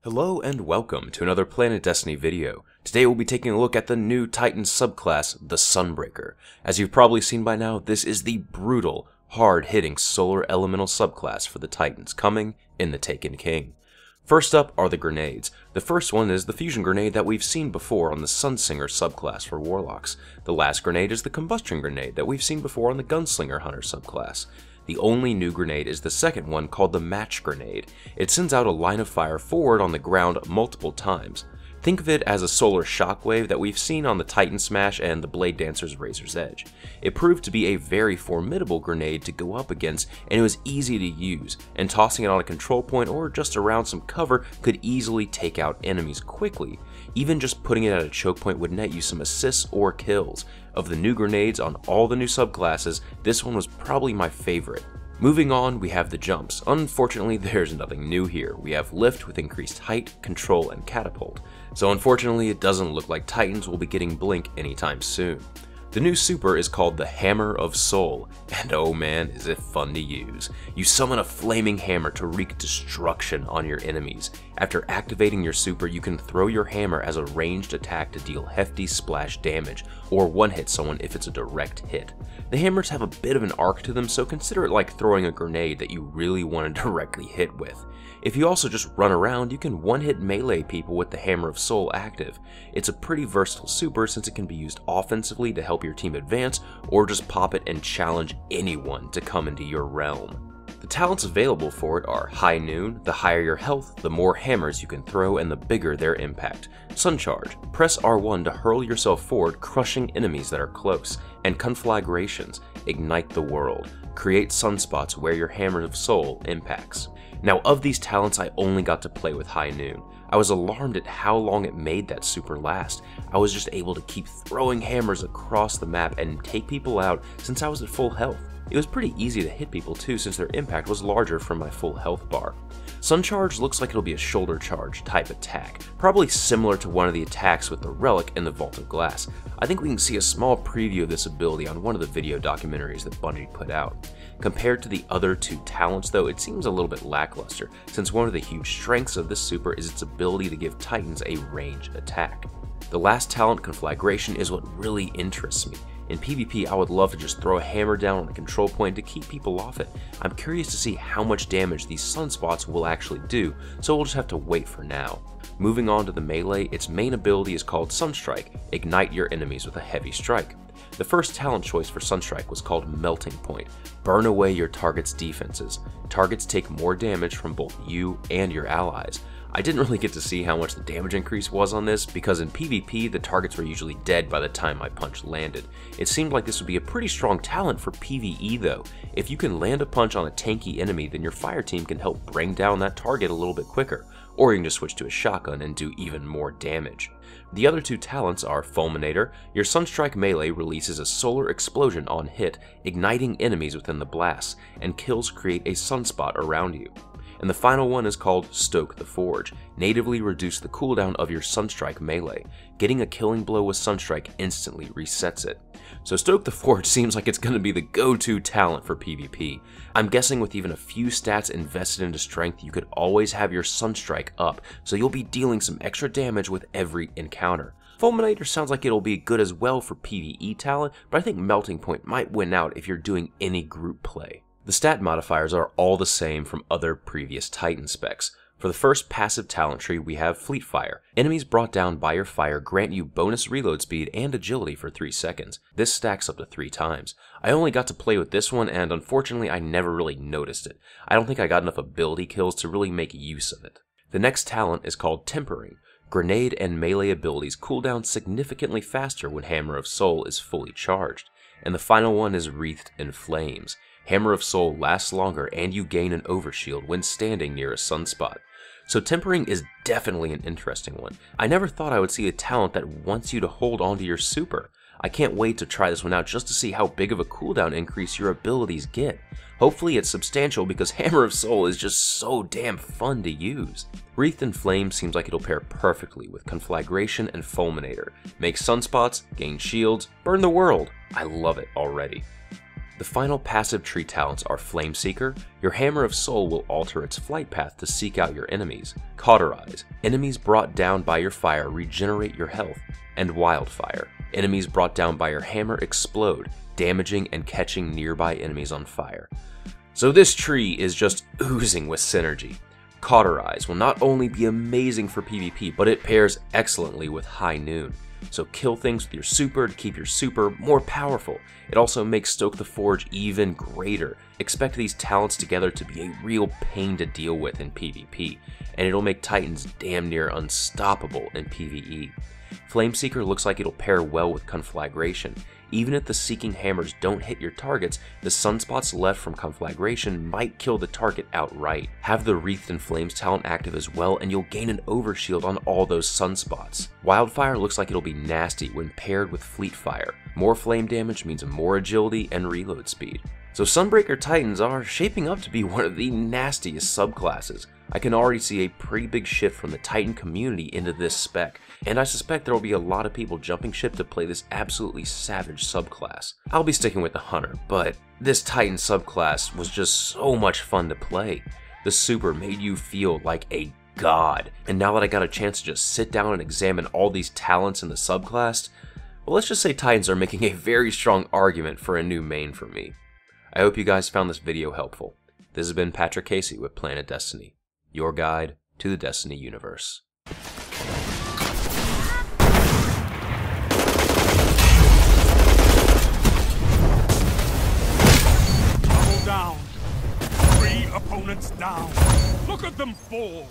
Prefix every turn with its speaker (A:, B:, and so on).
A: Hello and welcome to another PlanetDestiny video. Today we'll be taking a look at the new Titan subclass, the Sunbreaker. As you've probably seen by now, this is the brutal, hard-hitting solar elemental subclass for the Titans, coming in the Taken King. First up are the grenades. The first one is the fusion grenade that we've seen before on the Sunsinger subclass for Warlocks. The last grenade is the combustion grenade that we've seen before on the Gunslinger Hunter subclass. The only new grenade is the second one, called the Match Grenade. It sends out a line of fire forward on the ground multiple times. Think of it as a solar shockwave that we've seen on the Titan Smash and the Blade Dancer's Razor's Edge. It proved to be a very formidable grenade to go up against, and it was easy to use, and tossing it on a control point or just around some cover could easily take out enemies quickly. Even just putting it at a choke point would net you some assists or kills. Of the new grenades on all the new subclasses, this one was probably my favorite. Moving on, we have the jumps. Unfortunately, there's nothing new here. We have lift with increased height, control, and catapult. So unfortunately, it doesn't look like Titans will be getting blink anytime soon. The new super is called the Hammer of Soul, and oh man, is it fun to use. You summon a flaming hammer to wreak destruction on your enemies. After activating your super, you can throw your hammer as a ranged attack to deal hefty splash damage, or one-hit someone if it's a direct hit. The hammers have a bit of an arc to them, so consider it like throwing a grenade that you really want to directly hit with. If you also just run around, you can one-hit melee people with the Hammer of Soul active. It's a pretty versatile super since it can be used offensively to help your team advance, or just pop it and challenge anyone to come into your realm. The talents available for it are High Noon. The higher your health, the more hammers you can throw and the bigger their impact. Sun Charge. Press R1 to hurl yourself forward, crushing enemies that are close. And Conflagrations. Ignite the world. Create sunspots where your Hammer of Soul impacts. Now, of these talents, I only got to play with High Noon. I was alarmed at how long it made that super last. I was just able to keep throwing hammers across the map and take people out since I was at full health. It was pretty easy to hit people too since their impact was larger from my full health bar. Sun Charge looks like it'll be a shoulder charge type attack, probably similar to one of the attacks with the Relic in the Vault of Glass. I think we can see a small preview of this ability on one of the video documentaries that Bungie put out. Compared to the other two talents though, it seems a little bit lackluster, since one of the huge strengths of this super is its ability to give Titans a ranged attack. The last talent, Conflagration, is what really interests me. In PvP, I would love to just throw a hammer down on a control point to keep people off it. I'm curious to see how much damage these sunspots will actually do, so we'll just have to wait for now. Moving on to the melee, its main ability is called Sunstrike. Ignite your enemies with a heavy strike. The first talent choice for Sunstrike was called Melting Point. Burn away your target's defenses. Targets take more damage from both you and your allies. I didn't really get to see how much the damage increase was on this, because in PvP the targets were usually dead by the time my punch landed. It seemed like this would be a pretty strong talent for PvE though. If you can land a punch on a tanky enemy, then your fire team can help bring down that target a little bit quicker, or you can just switch to a shotgun and do even more damage. The other two talents are Fulminator. Your Sunstrike melee releases a solar explosion on hit, igniting enemies within the blast, and kills create a sunspot around you. And the final one is called Stoke the Forge. Natively reduce the cooldown of your Sunstrike melee. Getting a killing blow with Sunstrike instantly resets it. So Stoke the Forge seems like it's going to be the go-to talent for PvP. I'm guessing with even a few stats invested into strength, you could always have your Sunstrike up, so you'll be dealing some extra damage with every encounter. Fulminator sounds like it'll be good as well for PvE talent, but I think Melting Point might win out if you're doing any group play. The stat modifiers are all the same from other previous Titan specs. For the first passive talent tree, we have Fleet Fire. Enemies brought down by your fire grant you bonus reload speed and agility for 3 seconds. This stacks up to 3 times. I only got to play with this one, and unfortunately I never really noticed it. I don't think I got enough ability kills to really make use of it. The next talent is called Tempering. Grenade and melee abilities cool down significantly faster when Hammer of Soul is fully charged. And the final one is Wreathed in Flames. Hammer of Soul lasts longer and you gain an overshield when standing near a sunspot. So Tempering is definitely an interesting one. I never thought I would see a talent that wants you to hold onto your super. I can't wait to try this one out just to see how big of a cooldown increase your abilities get. Hopefully it's substantial because Hammer of Soul is just so damn fun to use. Wreathed in Flame seems like it'll pair perfectly with Conflagration and Fulminator. Make sunspots, gain shields, burn the world. I love it already. The final passive tree talents are Flameseeker. Your Hammer of Soul will alter its flight path to seek out your enemies. Cauterize. Enemies brought down by your fire regenerate your health. And Wildfire. Enemies brought down by your hammer explode, damaging and catching nearby enemies on fire. So this tree is just oozing with synergy. Cauterize will not only be amazing for PvP, but it pairs excellently with High Noon. So kill things with your super to keep your super more powerful. It also makes Stoke the Forge even greater. Expect these talents together to be a real pain to deal with in PvP, and it'll make Titans damn near unstoppable in PvE. Flameseeker looks like it'll pair well with Conflagration. Even if the Seeking Hammers don't hit your targets, the sunspots left from Conflagration might kill the target outright. Have the Wreathed in Flames talent active as well, and you'll gain an overshield on all those sunspots. Wildfire looks like it'll be nasty when paired with Fleet Fire. More flame damage means more agility and reload speed. So Sunbreaker Titans are shaping up to be one of the nastiest subclasses. I can already see a pretty big shift from the Titan community into this spec, and I suspect there will be a lot of people jumping ship to play this absolutely savage subclass. I'll be sticking with the Hunter, but this Titan subclass was just so much fun to play. The super made you feel like a god, and now that I got a chance to just sit down and examine all these talents in the subclass, well, let's just say Titans are making a very strong argument for a new main for me. I hope you guys found this video helpful. This has been Patrick Casey with PlanetDestiny, your guide to the Destiny universe.
B: Double down. 3 opponents down. Look at them fall.